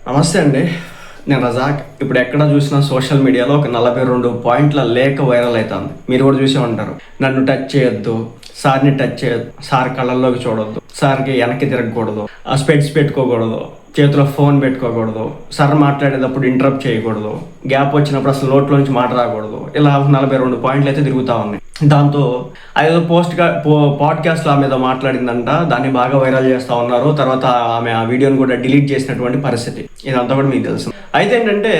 నమస్తే అండి, నేను రజాక్. ఇప్పుడు ఎక్కడ చూసినా సోషల్ మీడియాలో ఒక 42 పాయింట్ల లేఖ వైరల్ అవుతుంది. మీరు కూడా చూసే ఉంటారు. నన్ను టచ్ చేయొద్దు, సార్ని టచ్ చేయొద్దు, సార్ కళ్ళల్లోకి చూడొద్దు, సార్కి వెనక్కి తిరగకూడదు, ఆ స్పెట్స్ పెట్టుకోకూడదు, చేతిలో ఫోన్ పెట్టుకోకూడదు, సార్ మాట్లాడేటప్పుడు ఇంటరప్ట్ చేయకూడదు, గ్యాప్ వచ్చినప్పుడు అసలు నోట్లోంచి మాట రాకూడదు. ఇలా 42 పాయింట్లు అయితే తిరుగుతూ ఉన్నాయి. దాంతో అదేదో పాడ్కాస్ట్లో ఆమె ఏదో మాట్లాడిందంట, దాన్ని బాగా వైరల్ చేస్తూ ఉన్నారు. తర్వాత ఆమె ఆ వీడియోని కూడా డిలీట్ చేసినటువంటి పరిస్థితి. ఇదంతా కూడా మీకు తెలుసు. అయితే ఏంటంటే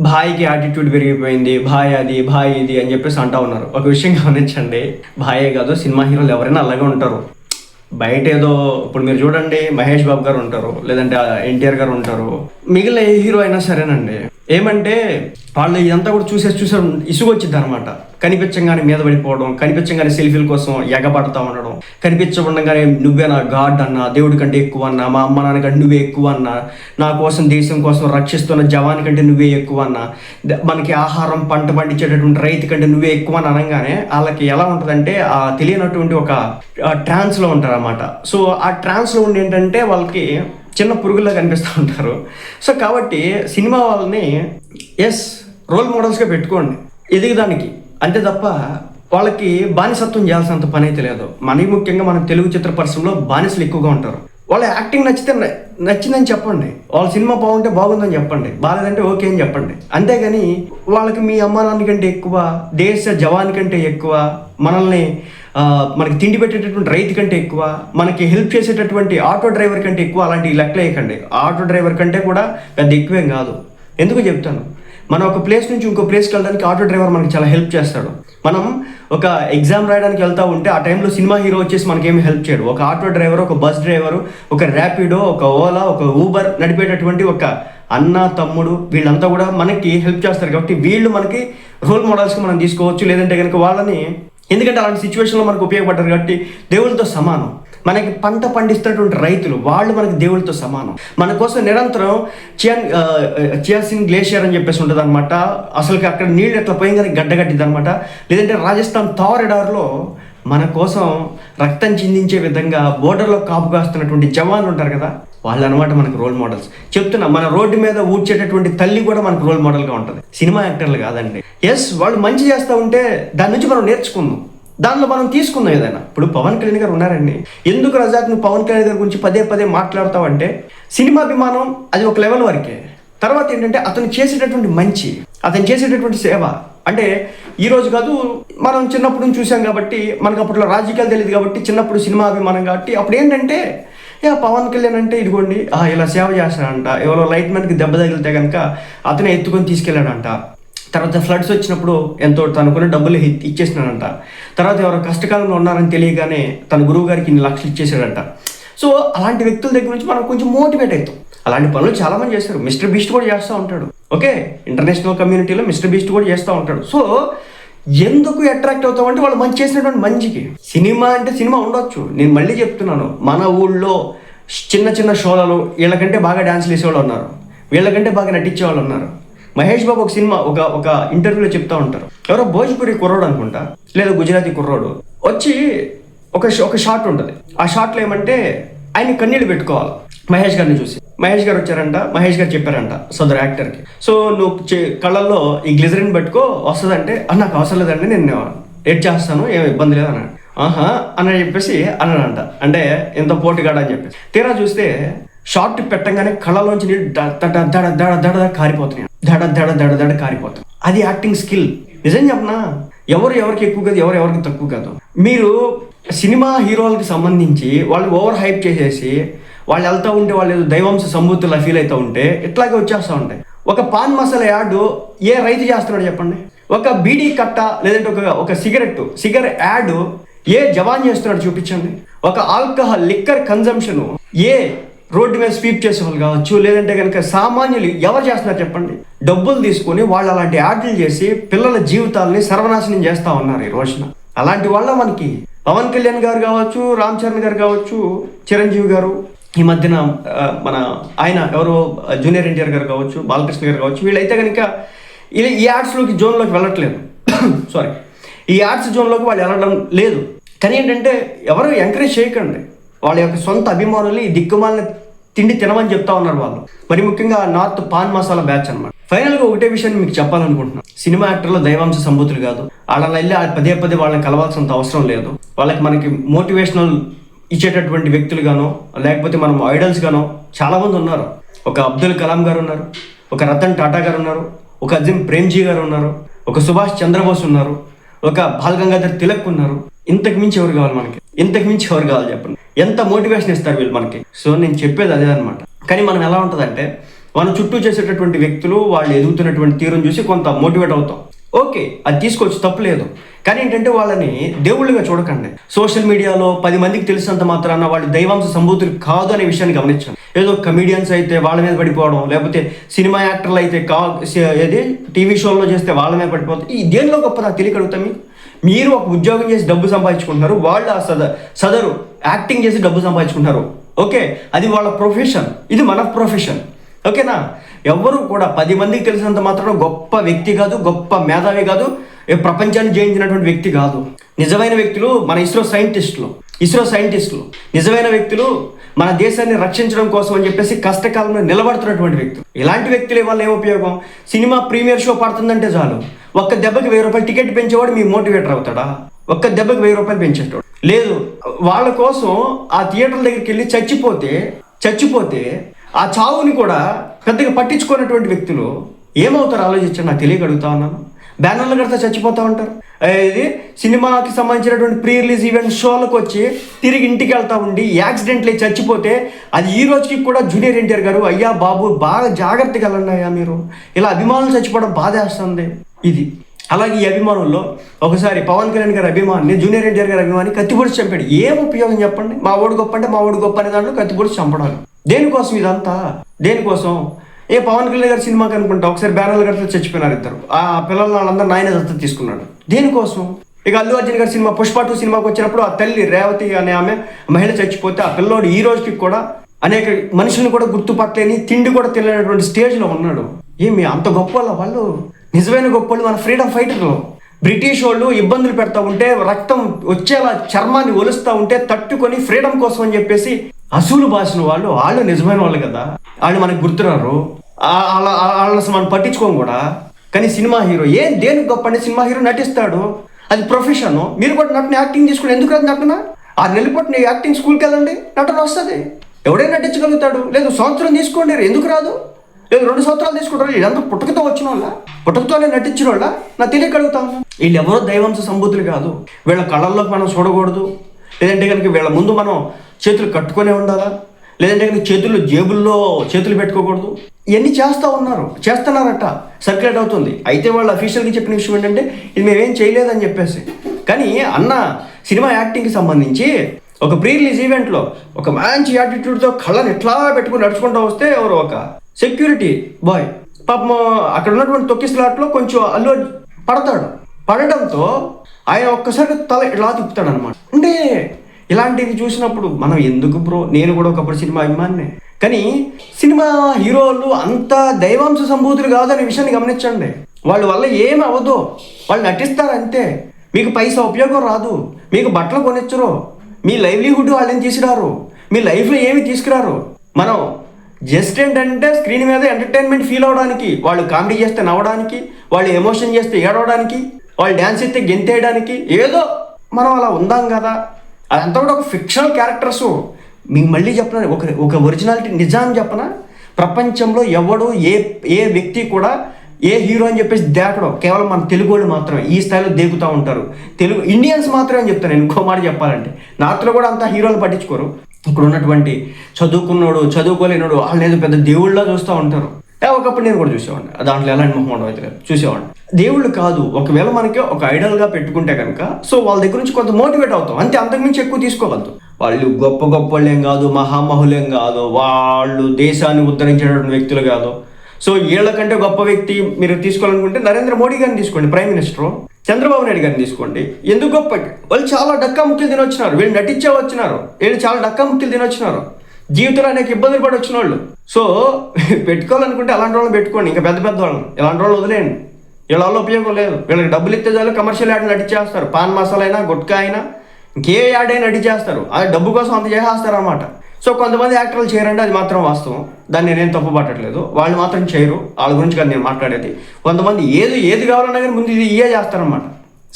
భాయ్కి యాటిట్యూడ్ పెరిగిపోయింది, భాయ్ అది భాయ్ ఇది అని చెప్పేసి అంటా ఉన్నారు. ఒక విషయం గమనించండి, భాయే కాదు, సినిమా హీరోలు ఎవరైనా అలాగే ఉంటారు. బయట ఏదో ఇప్పుడు మీరు చూడండి, మహేష్ బాబు గారు ఉంటారు, లేదంటే ఎన్టీఆర్ గారు ఉంటారు, మిగిలిన ఏ హీరో అయినా సరేనండి, ఏమంటే వాళ్ళు ఇదంతా కూడా చూసేసి ఇసుగు వచ్చింది అనమాట. కనిపించగానే మీద పడిపోవడం, కనిపించగానే సెల్ఫీల కోసం ఎగబడతా ఉండడం, కనిపించకుండగానే నువ్వే నా గాడ్ అన్నా, దేవుడి కంటే ఎక్కువ అన్నా, మా అమ్మ నాన్న కంటే నువ్వే ఎక్కువ అన్నా, నా కోసం దేశం కోసం రక్షిస్తున్న జవాన్ కంటే నువ్వే ఎక్కువ అన్నా, మనకి ఆహారం పంట పండించేటటువంటి రైతు కంటే నువ్వే ఎక్కువ అని అనగానే వాళ్ళకి ఎలా ఉంటుందంటే ఆ తెలియనటువంటి ఒక ట్రాన్స్లో ఉంటారు అన్నమాట. సో ఆ ట్రాన్స్లో ఉండి ఏంటంటే వాళ్ళకి చిన్న పురుగులా కనిపిస్తూ ఉంటారు. సో కాబట్టి సినిమా వాళ్ళని రోల్ మోడల్స్గా పెట్టుకోండి ఎదిగదానికి, అంతే తప్ప వాళ్ళకి బానిసత్వం చేయాల్సినంత పని అయితే లేదు. మరీ ముఖ్యంగా మన తెలుగు చిత్ర పరిశ్రమలో బానిసలు ఎక్కువగా ఉంటారు. వాళ్ళ యాక్టింగ్ నచ్చిందని చెప్పండి, వాళ్ళ సినిమా బాగుంటే బాగుందని చెప్పండి, బాగాలేదంటే ఓకే అని చెప్పండి. అంతేగాని వాళ్ళకి మీ అమ్మా నాన్న కంటే ఎక్కువ, దేశ జవాన్ కంటే ఎక్కువ, మనకి తిండి పెట్టేటటువంటి రైతు కంటే ఎక్కువ, మనకి హెల్ప్ చేసేటటువంటి ఆటో డ్రైవర్ కంటే ఎక్కువ అలాంటి లెక్కలు వేయకండి. ఆటో డ్రైవర్ కంటే కూడా పెద్ద ఎక్కువేం కాదు. ఎందుకు చెప్తాను, మనం ఒక ప్లేస్ నుంచి ఇంకో ప్లేస్కి వెళ్ళడానికి ఆటో డ్రైవర్ మనకి చాలా హెల్ప్ చేస్తాడు. మనం ఒక ఎగ్జామ్ రాయడానికి వెళ్తూ ఉంటే ఆ టైంలో సినిమా హీరో వచ్చేసి మనకేమి హెల్ప్ చేయడు. ఒక ఆటో డ్రైవర్, ఒక బస్ డ్రైవరు, ఒక ర్యాపిడో, ఒక ఓలా, ఒక ఊబర్ నడిపేటటువంటి ఒక అన్న తమ్ముడు, వీళ్ళంతా కూడా మనకి హెల్ప్ చేస్తారు. కాబట్టి వీళ్ళు మనకి రోల్ మోడల్స్కి మనం తీసుకోవచ్చు. లేదంటే కనుక వాళ్ళని, ఎందుకంటే అలాంటి సిచ్యువేషన్లో మనకు ఉపయోగపడ్డారు కాబట్టి దేవుళ్ళతో సమానం. మనకి పంట పండిస్తున్నటువంటి రైతులు, వాళ్ళు మనకి దేవుళ్ళతో సమానం. మన కోసం నిరంతరం చియాసిన్ గ్లేషియర్ అని చెప్పేసి ఉంటుంది అనమాట. అసలుకి అక్కడ నీళ్ళు ఎట్లా పోయిందని గడ్డగట్టింది అనమాట. లేదంటే రాజస్థాన్ తారెడార్లో మన కోసం రక్తం చిందించే విధంగా బోర్డర్లో కాపు కాస్తున్నటువంటి జవాన్లు ఉంటారు కదా, వాళ్ళు అనమాట మనకు రోల్ మోడల్స్. చెప్తున్నా, మన రోడ్డు మీద ఊడ్చేటటువంటి తల్లి కూడా మనకు రోల్ మోడల్గా ఉంటుంది. సినిమా యాక్టర్లు కాదండి. వాళ్ళు మంచి చేస్తూ ఉంటే దాని నుంచి మనం నేర్చుకుందాం, దానిలో మనం తీసుకుందాం ఏదైనా. ఇప్పుడు పవన్ కళ్యాణ్ గారు ఉన్నారండి, ఎందుకు రజాక్ నువ్వు పవన్ కళ్యాణ్ గారి గురించి పదే మాట్లాడతావంటే, సినిమా అభిమానం అది ఒక లెవెల్ వరకే. తర్వాత ఏంటంటే అతను చేసేటటువంటి మంచి, అతను చేసేటటువంటి సేవ. అంటే ఈరోజు కాదు, మనం చిన్నప్పుడు నుంచి చూసాం కాబట్టి, మనకు అప్పట్లో రాజకీయాలు తెలియదు కాబట్టి, చిన్నప్పుడు సినిమా అభిమానం కాబట్టి అప్పుడు ఏంటంటే పవన్ కళ్యాణ్ అంటే ఇదిగోండి ఇలా సేవ చేస్తాడంట, ఎవరో లైట్ మ్యాన్కి దెబ్బ తగిలితే కనుక అతనే ఎత్తుకొని తీసుకెళ్ళాడంట, తర్వాత ఫ్లడ్స్ వచ్చినప్పుడు ఎంతో తనకున్న డబ్బులు ఇచ్చేసినాడంట, తర్వాత ఎవరో కష్టకాలంలో ఉన్నారని తెలియగానే తన గురువు గారికి ఇన్ని లక్షలు ఇచ్చేసాడంట. సో అలాంటి వ్యక్తుల దగ్గర నుంచి మనం కొంచెం మోటివేట్ అవుతాం. అలాంటి పనులు చాలామంది చేస్తారు. మిస్టర్ బీస్ట్ కూడా చేస్తూ ఉంటాడు. ఓకే, ఇంటర్నేషనల్ కమ్యూనిటీలో మిస్టర్ బీస్ట్ కూడా చేస్తూ ఉంటాడు. సో ఎందుకు అట్రాక్ట్ అవుతామంటే వాళ్ళు మంచి చేసినటువంటి మంచికి. సినిమా అంటే సినిమా ఉండొచ్చు. నేను మళ్ళీ చెప్తున్నాను, మన ఊళ్ళో చిన్న షోలలో వీళ్ళకంటే బాగా డ్యాన్స్లు వేసేవాళ్ళు ఉన్నారు, వీళ్ళకంటే బాగా నటించే వాళ్ళు ఉన్నారు. మహేష్ బాబు ఒక సినిమా ఒక ఇంటర్వ్యూలో చెప్తా ఉంటారు, ఎవరో భోజ్పురి కుర్రోడు అనుకుంటా, లేదా గుజరాతీ కుర్రోడు వచ్చి ఒక షాట్ ఉంటుంది. ఆ షాట్లో ఏమంటే ఆయన కన్నీళ్ళు పెట్టుకోవాలి మహేష్ గారిని చూసి. మహేష్ గారు వచ్చారంట, మహేష్ గారు చెప్పారంట సదరు యాక్టర్కి, సో నువ్వు కళ్ళల్లో ఈ గ్లిజరిన్ పెట్టుకో వస్తుందంటే, నాకు అవసరం లేదండి, నేను ఎడ్ చేస్తాను, ఏం ఇబ్బంది లేదు అన్నాడు. అని చెప్పేసి అన్నాడంట. అంటే ఎంత పోటీగాడు అని చెప్పేసి. తీరా చూస్తే షార్ట్ పెట్టంగానే కళ్ళలోంచి నీళ్ళు దడ కారిపోతున్నాయి, దడ కారిపోతాయి. అది యాక్టింగ్ స్కిల్. నిజం చెప్పనా, ఎవరికి ఎక్కువ కాదు, ఎవరికి తక్కువ కాదు. మీరు సినిమా హీరోలకి సంబంధించి వాళ్ళు ఓవర్ హైప్ చేసేసి వాళ్ళు వెళ్తూ ఉంటే, వాళ్ళు ఏదో దైవాంశ సంబూతులా ఫీల్ అవుతూ ఉంటే ఇట్లాగే వచ్చేస్తూ ఉంటాయి. ఒక పాన్ మసాలా యాడ్ ఏ రైతు చేస్తున్నాడు చెప్పండి, ఒక బీడీ కట్ట లేదంటే ఒక సిగరెట్ యాడ్ ఏ జవాన్ చేస్తున్నాడు చూపించండి. ఒక ఆల్కహాల్ లిక్కర్ కన్జంప్షన్ ఏ రోడ్డు మీద స్వీప్ చేసే వాళ్ళు కావచ్చు, లేదంటే కనుక సామాన్యులు ఎవరు చేస్తున్నారు చెప్పండి. డబ్బులు తీసుకొని వాళ్ళు అలాంటి యాడ్లు చేసి పిల్లల జీవితాలని సర్వనాశనం చేస్తూ ఉన్నారు ఈ రోజున. అలాంటి వాళ్ళ మనకి పవన్ కళ్యాణ్ గారు కావచ్చు, రామ్ చరణ్ గారు కావచ్చు, చిరంజీవి గారు, ఈ మధ్యన మన ఆయన ఎవరో జూనియర్ ఎన్టీఆర్ గారు కావచ్చు, బాలకృష్ణ గారు కావచ్చు, వీళ్ళైతే కనుక ఈ యాడ్స్లోకి జోన్లోకి వెళ్ళట్లేదు. సారీ, ఈ యాడ్స్ జోన్లోకి వాళ్ళు వెళ్ళడం లేదు. కానీ ఏంటంటే ఎవరు ఎంకరేజ్ చేయకండి వాళ్ళ యొక్క సొంత అభిమానుల్ని, దిక్కుమాలని తిండి తినమని చెప్తా ఉన్నారు వాళ్ళు. మరి ముఖ్యంగా నార్త్ పాన్ మసాలా బ్యాచ్ అనమాట. ఫైనల్గా ఒకటే విషయాన్ని మీకు చెప్పాలనుకుంటున్నాను. సినిమా యాక్టర్లు దైవాంశ సంభూతులు కాదు. వాళ్ళని వెళ్ళి పదే పదే వాళ్ళని కలవాల్సినంత అవసరం లేదు. మనకి మోటివేషనల్ ఇచ్చేటటువంటి వ్యక్తులు గానో లేకపోతే మనం ఐడల్స్ గానో చాలామంది ఉన్నారు. ఒక అబ్దుల్ కలాం గారు ఉన్నారు, ఒక రతన్ టాటా గారు ఉన్నారు, ఒక అజిమ్ ప్రేమ్జీ గారు ఉన్నారు, ఒక సుభాష్ చంద్రబోస్ ఉన్నారు, ఒక బాల్ గంగాధర్ తిలక్ ఉన్నారు. ఇంతకు మించి ఎవరు కావాలి మనకి? ఇంతకు మించి ఎవరు కావాలి చెప్పండి? ఎంత మోటివేషన్ ఇస్తారు వీళ్ళు మనకి? సో నేను చెప్పేది అదే అనమాట. కానీ మనం ఎలా ఉంటుందంటే మన చుట్టూ చేసేటటువంటి వ్యక్తులు వాళ్ళు ఎదుగుతున్నటువంటి తీరును చూసి కొంత మోటివేట్ అవుతాం. ఓకే, అది తీసుకోవచ్చు, తప్పులేదు. కానీ ఏంటంటే వాళ్ళని దేవుళ్ళుగా చూడకండి. సోషల్ మీడియాలో 10 మందికి తెలిసినంత మాత్రాన వాళ్ళు దైవాంశ సంభూతులు కాదు అనే విషయాన్ని గమనించండి. ఏదో కమీడియన్స్ అయితే వాళ్ళ మీద పడిపోవడం, లేకపోతే సినిమా యాక్టర్లు అయితే ఏది టీవీ షోల్లో చేస్తే వాళ్ళ మీద పడిపోతాం. ఈ దేనిలో గొప్ప నాకు తెలియగలుగుతాం. మీరు ఒక ఉద్యోగం చేసి డబ్బు సంపాదించుకుంటున్నారు, వాళ్ళు ఆ సదరు యాక్టింగ్ చేసి డబ్బు సంపాదించుకుంటున్నారు. ఓకే, అది వాళ్ళ ప్రొఫెషన్, ఇది మన ప్రొఫెషన్. ఓకేనా? ఎవరు కూడా 10 మందికి తెలిసినంత మాత్రం గొప్ప వ్యక్తి కాదు, గొప్ప మేధావి కాదు, ప్రపంచాన్ని జయించినటువంటి వ్యక్తి కాదు. నిజమైన వ్యక్తులు మన ఇస్రో సైంటిస్టులు నిజమైన వ్యక్తులు మన దేశాన్ని రక్షించడం కోసం అని చెప్పేసి కష్టకాలంలో నిలబడుతున్నటువంటి వ్యక్తులు. ఇలాంటి వ్యక్తుల వల్ల ఏం ఉపయోగం? సినిమా ప్రీమియర్ షో పడుతుందంటే చాలు, ఒక్క దెబ్బకి 1000 రూపాయలు టికెట్ పెంచేవాడు మీ మోటివేటర్ అవుతాడా? ఒక్క దెబ్బకి 1000 రూపాయలు పెంచేటోడు లేదు. వాళ్ళ కోసం ఆ థియేటర్ల దగ్గరికి వెళ్ళి చచ్చిపోతే ఆ చావుని కూడా పెద్దగా పట్టించుకున్నటువంటి వ్యక్తులు ఏమవుతారు ఆలోచించండి. నాకు తెలియగలుగుతా ఉన్నాను. బ్యానర్లు కడితే చచ్చిపోతూ ఉంటారు. ఇది సినిమాకి సంబంధించినటువంటి ప్రీ రిలీజ్ ఈవెంట్ షోలకు వచ్చి తిరిగి ఇంటికి వెళ్తూ ఉండి యాక్సిడెంట్లీ చచ్చిపోతే అది ఈ రోజుకి కూడా జూనియర్ ఎన్టీఆర్ గారు, అయ్యా బాబు బాగా జాగ్రత్తగా వెళ్ళండి అయ్యా మీరు, ఇలా అభిమానులు చచ్చిపోవడం బాధేస్తుంది. ఇది అలాగే ఈ అభిమానుల్లో ఒకసారి పవన్ కళ్యాణ్ గారి అభిమాని జూనియర్ ఎన్టీఆర్ గారి అభిమాని కత్తిపొడిచి చంపాడు. ఏం ఉపయోగం చెప్పండి? మా ఓడి గొప్ప అంటే మా ఓడి గొప్ప అనే దాంట్లో కత్తిపొడిచి చంపడాలి. దేనికోసం ఇదంతా? దేనికోసం? పవన్ కళ్యాణ్ గారి సినిమాకి అనుకుంటా ఒకసారి బ్యానర్లు కడితే చచ్చిపోయినారు ఇద్దరు. ఆ పిల్లలు వాళ్ళందరూ నాయన దత్తత తీసుకున్నాడు. దేనికోసం? ఇక అల్లు అర్జున్ గారి సినిమా పుష్ప 2 సినిమాకి వచ్చినప్పుడు ఆ తల్లి రేవతి అనే ఆమె మహిళ చచ్చిపోతే ఆ పిల్లోడు ఈ రోజుకి కూడా అనేక మనుషులను కూడా గుర్తుపట్టలేని, తిండి కూడా తినలేనటువంటి స్టేజ్లో ఉన్నాడు. అంత గొప్ప వాళ్ళు? నిజమైన గొప్పలు మన ఫ్రీడమ్ ఫైటర్లు. బ్రిటిష్ వాళ్ళు ఇబ్బందులు పెడతా ఉంటే, రక్తం వచ్చేలా చర్మాన్ని ఒలుస్తూ ఉంటే తట్టుకొని ఫ్రీడమ్ కోసం అని చెప్పేసి అసూలు బాసిన వాళ్ళు నిజమైన వాళ్ళు కదా. వాళ్ళు మనకు గుర్తురారు. వాళ్ళని అసలు మనం పట్టించుకోం కూడా. కానీ సినిమా హీరో దేనికి గొప్ప అంటే సినిమా హీరో నటిస్తాడు, అది ప్రొఫెషన్. మీరు కూడా నటన యాక్టింగ్ తీసుకుని ఎందుకు రాదు నటన? 6 నెలల పాటు యాక్టింగ్ స్కూల్కి వెళ్ళండి, నటన వస్తుంది. ఎవడైనా నటించగలుగుతాడు. లేదు సంవత్సరం తీసుకోండి, ఎందుకు రాదు? లేదు 2 సంవత్సరాలు తీసుకుంటారు. వీళ్ళంతా పుట్టుకతో వచ్చిన వాళ్ళ, పుట్టుకతోనే నటించిన వాళ్ళ? నాకు తెలియగలుగుతాను. వీళ్ళు ఎవరో దైవాంశ సంభూతులు కాదు. వీళ్ళ కళ్ళల్లోకి మనం చూడకూడదు. లేదంటే కనుక వీళ్ళ ముందు మనం చేతులు కట్టుకునే ఉండాలా? లేదంటే కనుక జేబుల్లో చేతులు పెట్టుకోకూడదు. ఇవన్నీ చేస్తున్నారట, సర్క్యులేట్ అవుతుంది. అయితే వాళ్ళు అఫీషియల్గా చెప్పిన విషయం ఏంటంటే ఇది మేమేం చేయలేదని చెప్పేసి. కానీ అన్న సినిమా యాక్టింగ్కి సంబంధించి ఒక ప్రీ రిలీజ్ ఈవెంట్లో ఒక మంచి యాటిట్యూడ్తో కళ్ళని ఎట్లా పెట్టుకుని నడుచుకుంటూ వస్తే ఎవరు ఒక సెక్యూరిటీ బాయ్ పాపం అక్కడ ఉన్నటువంటి తొక్కిసలాట్లో కొంచెం అల్లు పడడంతో ఆయన ఒక్కసారి తల ఇలా తిప్పుతాడు అనమాట. అంటే ఇలాంటివి చూసినప్పుడు మనం ఎందుకు బ్రో, నేను కూడా ఒకప్పుడు సినిమా అభిమానినే, కానీ సినిమా హీరోలు అంత దైవాంశ సంభూతులు కాదనే విషయాన్ని గమనించండి. వాళ్ళ వల్ల ఏమి అవ్వదు, వాళ్ళు నటిస్తారు అంతే. మీకు పైసా ఉపయోగం రాదు, మీకు బట్టలు కొనిచ్చరు, మీ లైవ్లీహుడ్ వాళ్ళని తీసుకురారు, మీ లైఫ్లో ఏమి తీసుకురారు. మనం జస్ట్ ఏంటంటే స్క్రీన్ మీద ఎంటర్టైన్మెంట్ ఫీల్ అవ్వడానికి, వాళ్ళు కామెడీ చేస్తే నవ్వడానికి, వాళ్ళు ఎమోషన్ చేస్తే ఏడవడానికి, వాళ్ళు డ్యాన్స్ చేస్తే గెంతేయడానికి, ఏదో మనం అలా ఉందాం కదా. అదంతా కూడా ఒక ఫిక్షనల్ క్యారెక్టర్స్. మీకు మళ్ళీ చెప్పనా, ఒక ఒరిజినాలిటీ నిజాన్ని చెప్పనా, ప్రపంచంలో ఎవడు ఏ వ్యక్తి కూడా ఏ హీరో అని చెప్పేసి దేకడం కేవలం మన తెలుగు వాళ్ళు మాత్రమే ఈ స్థాయిలో దేకుతూ ఉంటారు. తెలుగు ఇండియన్స్ మాత్రమే అని చెప్తాను నేను. ఇంకో మాట చెప్పాలంటే నార్త్లో కూడా అంతా హీరోలు పట్టించుకోరు. ఇక్కడ ఉన్నటువంటి చదువుకున్నాడు చదువుకోలేనాడు వాళ్ళని ఏదో పెద్ద దేవుళ్ళ చూస్తూ ఉంటారు. ఒకప్పుడు నేను కూడా చూసేవాడిని, దాంట్లో ఎలాంటి మొహం అయితే చూసేవాడిని. దేవుళ్ళు కాదు, ఒకవేళ మనకి ఒక ఐడల్గా పెట్టుకుంటే కనుక సో వాళ్ళ దగ్గర నుంచి కొంత మోటివేట్ అవుతాం అంతే, అంతకుమించి ఎక్కువ తీసుకోవద్దు. వాళ్ళు గొప్ప వాళ్ళేం కాదు, మహామహులేం కాదు, వాళ్ళు దేశాన్ని ఉద్ధరించేటటువంటి వ్యక్తులు కాదు. సో వీళ్ళకంటే గొప్ప వ్యక్తి మీరు తీసుకోవాలనుకుంటే నరేంద్ర మోడీ గారిని తీసుకోండి, ప్రైమ్ మినిస్టర్. చంద్రబాబు నాయుడు గారిని తీసుకోండి. ఎందుకు గొప్ప? వాళ్ళు చాలా డక్కా ముక్కలు తినొచ్చినారు, వీళ్ళు నటించే వచ్చినారు, వీళ్ళు చాలా డక్కా ముక్కలు తినొచ్చినారు, జీవితంలో అనేక ఇబ్బందులు పడి వచ్చిన వాళ్ళు. సో పెట్టుకోవాలనుకుంటే అలాంటి వాళ్ళని పెట్టుకోండి, ఇంకా పెద్ద వాళ్ళని ఇలాంటి వాళ్ళు వదిలేయండి. వీళ్ళ వల్ల ఉపయోగం లేదు. వీళ్ళకి డబ్బులు ఇస్తే చాలు కమర్షియల్ యాడ్ నటించేస్తారు, పాన్ మసాలా అయినా గుట్కా అయినా ఇంకే యాడ్ అయినా నటించేస్తారు. ఆ డబ్బు కోసం అంత చేసేస్తారు అన్నమాట. సో కొంతమంది యాక్టర్లు చేయరండి, అది మాత్రం వాస్తవం. దాన్ని నేనేం తప్పు పట్టట్లేదు. వాళ్ళు మాత్రం చేయరు, వాళ్ళ గురించి కాదు నేను మాట్లాడేది. కొంతమంది ఏది కావాలన్నా కానీ ముందు ఇయే చేస్తారనమాట.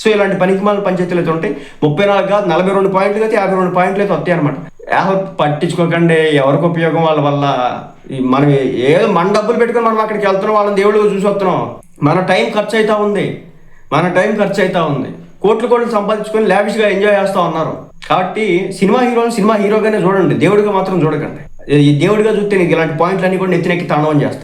సో ఇలాంటి పనికిమాల పంచాయతీలు అయితే ఉంటాయి. 34 కాదు 42 పాయింట్లు అయితే 52 పాయింట్లు అయితే వస్తాయి అనమాట. పట్టించుకోకండి, ఎవరికి ఉపయోగం వాళ్ళ వల్ల. మనం ఏదో మన డబ్బులు పెట్టుకొని మనం అక్కడికి వెళ్తున్నాం, వాళ్ళని దేవుళ్ళు చూసి వస్తున్నాం. మన టైం ఖర్చు అవుతా ఉంది. కోట్లు సంపాదించుకొని లావిష్గా ఎంజాయ్ చేస్తూ ఉన్నారు. కాబట్టి సినిమా హీరోగానే చూడండి, దేవుడిగా మాత్రం చూడకండి. దేవుడిగా చూస్తే నీకు ఇలాంటి పాయింట్లు అన్ని కూడా నెత్తినెక్కి తాండవం చేస్తాయి.